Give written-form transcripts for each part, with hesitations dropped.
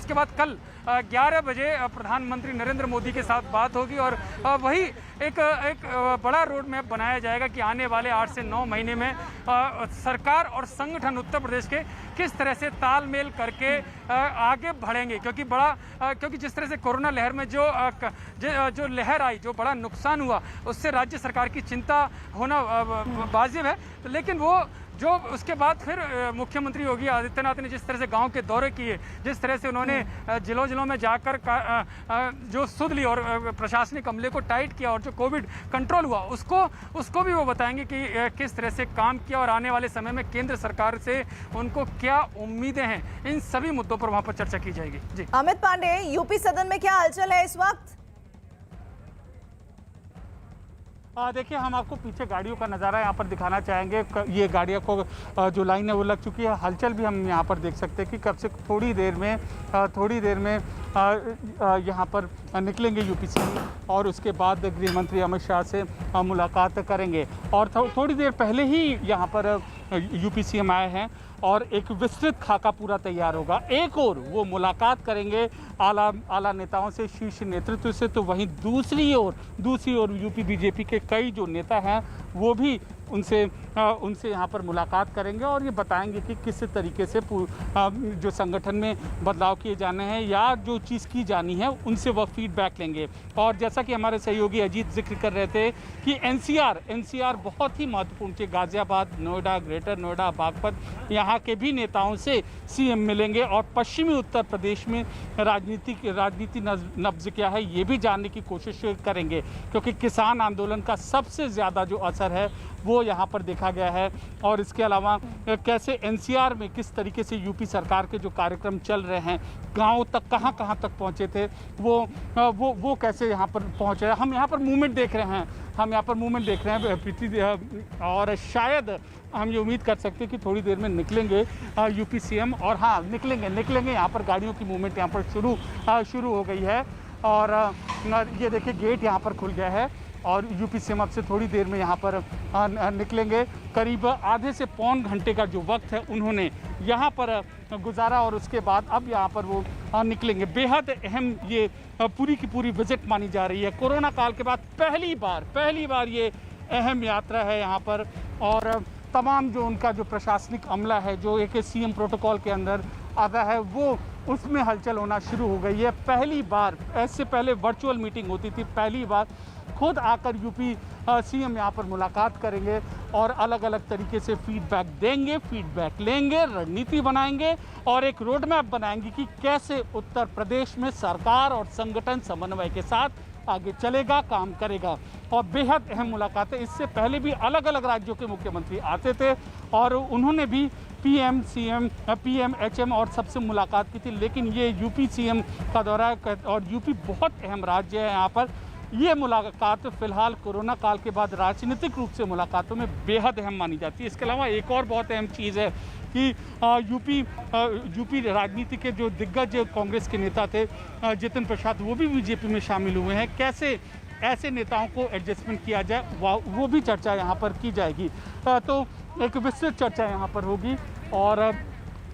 उसके बाद कल 11 बजे प्रधानमंत्री नरेंद्र मोदी के साथ बात होगी और वही एक बड़ा रोड मैप बनाया जाएगा कि आने वाले 8 से 9 महीने में सरकार और संगठन उत्तर प्रदेश के किस तरह से तालमेल करके आगे बढ़ेंगे, क्योंकि जिस तरह से कोरोना लहर में जो लहर आई, जो बड़ा नुकसान हुआ, उससे राज्य सरकार की चिंता होना वाजिब है। लेकिन वो जो उसके बाद फिर मुख्यमंत्री योगी आदित्यनाथ ने जिस तरह से गांव के दौरे किए, जिस तरह से उन्होंने जिलों में जाकर जो सुध ली और प्रशासनिक अमले को टाइट किया और जो कोविड कंट्रोल हुआ, उसको भी वो बताएंगे कि किस तरह से काम किया और आने वाले समय में केंद्र सरकार से उनको क्या उम्मीदें हैं। इन सभी मुद्दों पर वहां पर चर्चा की जाएगी। जी अमित पांडे, यूपी सदन में क्या हलचल है इस वक्त? देखिए, हम आपको पीछे गाड़ियों का नज़ारा यहाँ पर दिखाना चाहेंगे। ये गाड़ियों को जो लाइन है वो लग चुकी है। हलचल भी हम यहाँ पर देख सकते हैं कि कब से थोड़ी देर में यहाँ पर निकलेंगे यूपी सीएम और उसके बाद गृह मंत्री अमित शाह से मुलाकात करेंगे। और थोड़ी देर पहले ही यहाँ पर यूपी सीएम आए हैं और एक विस्तृत खाका पूरा तैयार होगा। एक और वो मुलाकात करेंगे आला नेताओं से, शीर्ष नेतृत्व से, तो वहीं दूसरी ओर यूपी बीजेपी के कई जो नेता हैं वो भी उनसे यहाँ पर मुलाकात करेंगे और ये बताएंगे कि किस तरीके से जो संगठन में बदलाव किए जाने हैं या जो चीज़ की जानी है उनसे वह फीडबैक लेंगे। और जैसा कि हमारे सहयोगी अजीत जिक्र कर रहे थे कि एनसीआर बहुत ही महत्वपूर्ण थे। गाजियाबाद, नोएडा, ग्रेटर नोएडा, बागपत, यहाँ के भी नेताओं से सीएम मिलेंगे और पश्चिमी उत्तर प्रदेश में राजनीति नब्ज क्या है ये भी जानने की कोशिश करेंगे, क्योंकि किसान आंदोलन का सबसे ज़्यादा जो असर है वो यहाँ पर देखा गया है। और इसके अलावा कैसे एनसीआर में किस तरीके से यूपी सरकार के जो कार्यक्रम चल रहे हैं, गांव तक कहाँ तक पहुँचे थे, वो कैसे यहाँ पर पहुँच रहे हैं। हम यहाँ पर मूवमेंट देख रहे हैं प्रीति, और शायद हम ये उम्मीद कर सकते हैं कि थोड़ी देर में निकलेंगे यूपी सीएम। और हाँ, निकलेंगे यहाँ पर गाड़ियों की मूवमेंट यहाँ पर शुरू हो गई है। और ये देखिए, गेट यहाँ पर खुल गया है और यूपी सीएम अब से थोड़ी देर में यहाँ पर निकलेंगे। करीब आधे से पौन घंटे का जो वक्त है उन्होंने यहाँ पर गुजारा और उसके बाद अब यहाँ पर वो निकलेंगे। बेहद अहम ये पूरी की पूरी विजिट मानी जा रही है। कोरोना काल के बाद पहली बार ये अहम यात्रा है यहाँ पर। और तमाम जो उनका जो प्रशासनिक अमला है जो एक सीएम प्रोटोकॉल के अंदर आता है, वो उसमें हलचल होना शुरू हो गई है। पहली बार, इससे पहले वर्चुअल मीटिंग होती थी, पहली बार खुद आकर यूपी सीएम यहाँ पर मुलाकात करेंगे और अलग अलग तरीके से फीडबैक लेंगे, रणनीति बनाएंगे और एक रोड मैप बनाएंगे कि कैसे उत्तर प्रदेश में सरकार और संगठन समन्वय के साथ आगे चलेगा, काम करेगा। और बेहद अहम मुलाकात है। इससे पहले भी अलग अलग राज्यों के मुख्यमंत्री आते थे और उन्होंने भी पीएम, सीएम, पीएम, एचएम और सबसे मुलाकात की थी, लेकिन ये यूपी सीएम का दौरा है और यूपी बहुत अहम राज्य है। यहाँ पर ये मुलाकात फिलहाल कोरोना काल के बाद राजनीतिक रूप से मुलाकातों में बेहद अहम मानी जाती है। इसके अलावा एक और बहुत अहम चीज़ है कि यूपी राजनीति के जो दिग्गज कांग्रेस के नेता थे, जितिन प्रसाद, वो भी बीजेपी में शामिल हुए हैं। कैसे ऐसे नेताओं को एडजस्टमेंट किया जाए वो भी चर्चा यहाँ पर की जाएगी। तो एक विस्तृत चर्चा यहाँ पर होगी और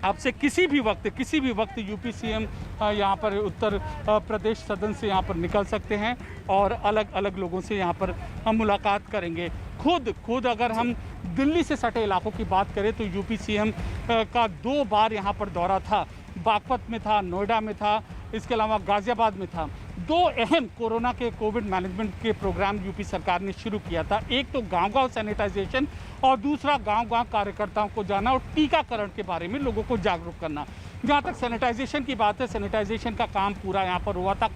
आपसे किसी भी वक्त यूपी सीएम यहाँ पर उत्तर प्रदेश सदन से यहाँ पर निकल सकते हैं और अलग अलग लोगों से यहाँ पर हम मुलाकात करेंगे। खुद अगर हम दिल्ली से सटे इलाकों की बात करें तो यूपी सीएम का 2 बार यहाँ पर दौरा था। बागपत में था, नोएडा में था, इसके अलावा गाजियाबाद में था। 2 अहम कोविड मैनेजमेंट के प्रोग्राम यूपी सरकार ने शुरू किया था। एक तो गांव-गांव सैनिटाइजेशन और दूसरा गांव-गांव कार्यकर्ताओं को जाना और टीकाकरण के बारे में लोगों को जागरूक करना। जहाँ तक सैनिटाइजेशन की बात है, सैनिटाइजेशन का काम पूरा यहाँ पर हुआ था।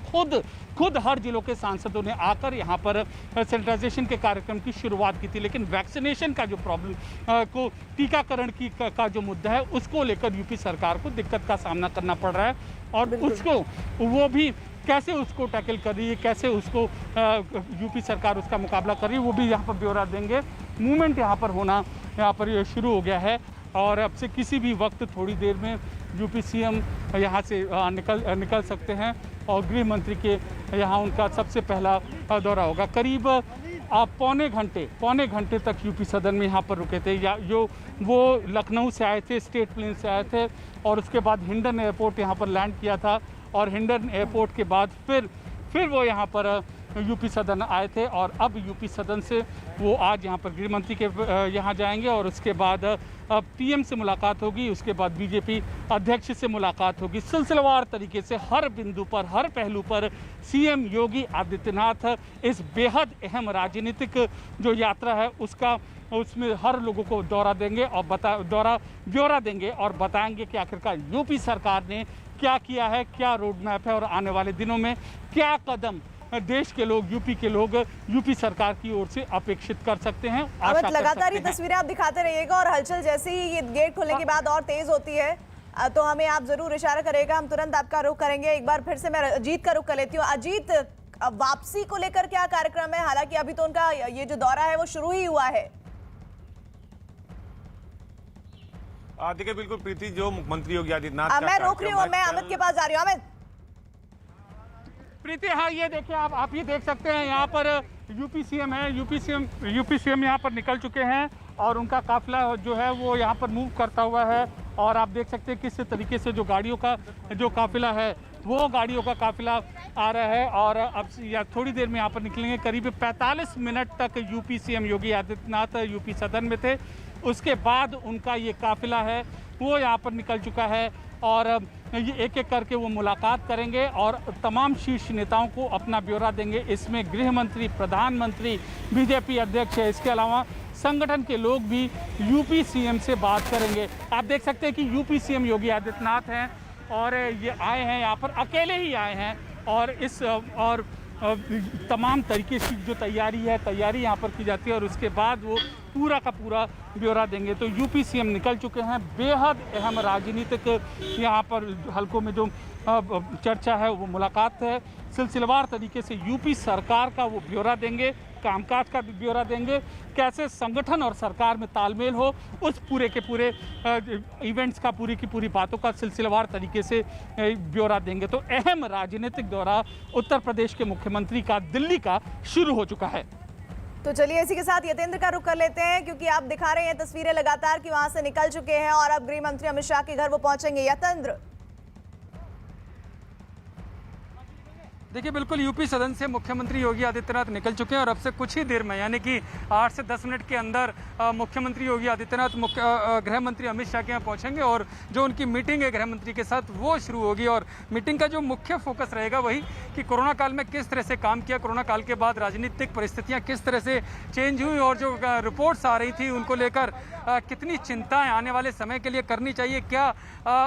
खुद हर जिलों के सांसदों ने आकर यहाँ पर सैनिटाइजेशन के कार्यक्रम की शुरुआत की थी। लेकिन वैक्सीनेशन का जो प्रॉब्लम टीकाकरण का जो मुद्दा है उसको लेकर यूपी सरकार को दिक्कत का सामना करना पड़ रहा है और वो भी कैसे उसको टैकल कर रही है, कैसे उसको यूपी सरकार उसका मुकाबला कर रही है, वो भी यहाँ पर ब्यौरा देंगे। मूवमेंट यहाँ पर होना ये शुरू हो गया है और अब से किसी भी वक्त थोड़ी देर में यूपी सीएम यहाँ से निकल सकते हैं और गृह मंत्री के यहाँ उनका सबसे पहला दौरा होगा। करीब पौने घंटे तक यूपी सदन में यहाँ पर रुके थे। या जो वो लखनऊ से आए थे, स्टेट प्लेन से आए थे, और उसके बाद हिंडन एयरपोर्ट यहाँ पर लैंड किया था, और हिंडन एयरपोर्ट के बाद फिर वो यहाँ पर यूपी सदन आए थे। और अब यूपी सदन से वो आज यहाँ पर गृह मंत्री के यहाँ जाएंगे, और उसके बाद पीएम से मुलाकात होगी, उसके बाद बीजेपी अध्यक्ष से मुलाकात होगी। सिलसिलेवार तरीके से हर बिंदु पर, हर पहलू पर सीएम योगी आदित्यनाथ इस बेहद अहम राजनीतिक जो यात्रा है उसमें हर लोगों को दौरा देंगे और ब्यौरा देंगे और बताएंगे कि आखिरकार यूपी सरकार ने क्या किया है, क्या रोड मैप है, और आने वाले दिनों में क्या कदम देश के लोग, यूपी के लोग यूपी सरकार की ओर से अपेक्षित कर सकते हैं। अमित, लगातार ये तस्वीरें आप दिखाते रहिएगा, और हलचल जैसे ही ये गेट खुलने के बाद और तेज होती है तो हमें आप जरूर इशारा करेगा, हम तुरंत आपका रुख करेंगे। एक बार फिर से मैं अजीत का रुख कर लेती हूँ। अजीत, वापसी को लेकर क्या कार्यक्रम है? हालांकि अभी तो उनका ये जो दौरा है वो शुरू ही हुआ है। देखिए, बिल्कुल प्रीति, जो मुख्यमंत्री योगी आदित्यनाथ मैं रोक रही हूँ, मैं अमित के पास जा रही हूँ। अमित, प्रीति, हाँ, ये देखिए, आप ये देख सकते हैं, यहाँ पर यूपी सीएम है, यूपी सीएम यहाँ पर निकल चुके हैं, और उनका काफिला जो है वो यहाँ पर मूव करता हुआ है। और आप देख सकते हैं किस तरीके से जो गाड़ियों का जो काफिला है, वो गाड़ियों का काफिला आ रहा है। और अब या थोड़ी देर में यहाँ पर निकलेंगे। करीब 45 मिनट तक UP CM Yogi Adityanath UP सदन में थे, उसके बाद उनका ये काफिला है वो यहाँ पर निकल चुका है, और ये एक एक करके वो मुलाकात करेंगे और तमाम शीर्ष नेताओं को अपना ब्यौरा देंगे। इसमें गृह मंत्री, प्रधानमंत्री, बीजेपी अध्यक्ष है, इसके अलावा संगठन के लोग भी यूपी सीएम से बात करेंगे। आप देख सकते हैं कि यूपी सीएम योगी आदित्यनाथ हैं, और ये आए हैं यहाँ पर, अकेले ही आए हैं, और तमाम तरीके की जो तैयारी यहाँ पर की जाती है, और उसके बाद वो पूरा का पूरा ब्यौरा देंगे। तो यूपी सीएम निकल चुके हैं। बेहद अहम राजनीतिक यहाँ पर हलकों में जो चर्चा है वो मुलाकात है। सिलसिलेवार तरीके से यूपी सरकार का वो ब्यौरा देंगे, कामकाज का ब्यौरा देंगे, कैसे संगठन और सरकार में तालमेल हो, उस पूरे के पूरे इवेंट्स का, पूरी की पूरी बातों का सिलसिलेवार तरीके से ब्यौरा देंगे। तो अहम राजनीतिक दौरा उत्तर प्रदेश के मुख्यमंत्री का दिल्ली का शुरू हो चुका है। तो चलिए इसी के साथ यतेंद्र का रुख कर लेते हैं, क्योंकि आप दिखा रहे हैं तस्वीरें लगातार कि वहां से निकल चुके हैं और अब गृह मंत्री अमित शाह के घर वो पहुंचेंगे। यतेंद्र, देखिए, बिल्कुल यूपी सदन से मुख्यमंत्री योगी आदित्यनाथ निकल चुके हैं, और अब से कुछ ही देर में, यानी कि 8 से 10 मिनट के अंदर मुख्यमंत्री योगी आदित्यनाथ गृह मंत्री अमित शाह के यहाँ पहुंचेंगे, और जो उनकी मीटिंग है गृह मंत्री के साथ वो शुरू होगी। और मीटिंग का जो मुख्य फोकस रहेगा वही कि कोरोना काल में किस तरह से काम किया, कोरोना काल के बाद राजनीतिक परिस्थितियाँ किस तरह से चेंज हुई, और जो रिपोर्ट्स आ रही थी उनको लेकर कितनी चिंताएँ आने वाले समय के लिए करनी चाहिए, क्या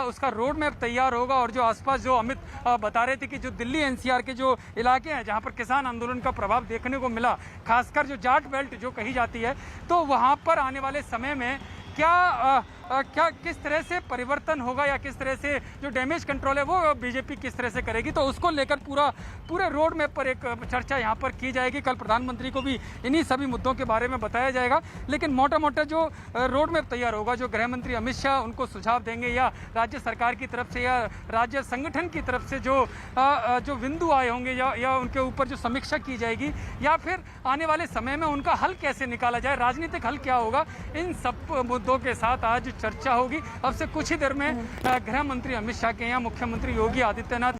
उसका रोड मैप तैयार होगा। और जो आसपास जो अमित बता रहे थे कि जो दिल्ली एनसीआर के जो इलाके हैं जहां पर किसान आंदोलन का प्रभाव देखने को मिला, खासकर जो जाट बेल्ट जो कही जाती है, तो वहां पर आने वाले समय में क्या किस तरह से परिवर्तन होगा, या किस तरह से जो डैमेज कंट्रोल है वो बीजेपी किस तरह से करेगी, तो उसको लेकर पूरे रोड मैप पर एक चर्चा यहाँ पर की जाएगी। कल प्रधानमंत्री को भी इन्हीं सभी मुद्दों के बारे में बताया जाएगा, लेकिन मोटा जो रोड मैप तैयार होगा, जो गृह मंत्री अमित शाह उनको सुझाव देंगे, या राज्य सरकार की तरफ से या राज्य संगठन की तरफ से जो बिंदु आए होंगे, या उनके ऊपर जो समीक्षा की जाएगी, या फिर आने वाले समय में उनका हल कैसे निकाला जाए, राजनीतिक हल क्या होगा, इन सब मुद्दों के साथ आज चर्चा होगी। अब से कुछ ही देर में गृह मंत्री अमित शाह के यहाँ मुख्यमंत्री योगी आदित्यनाथ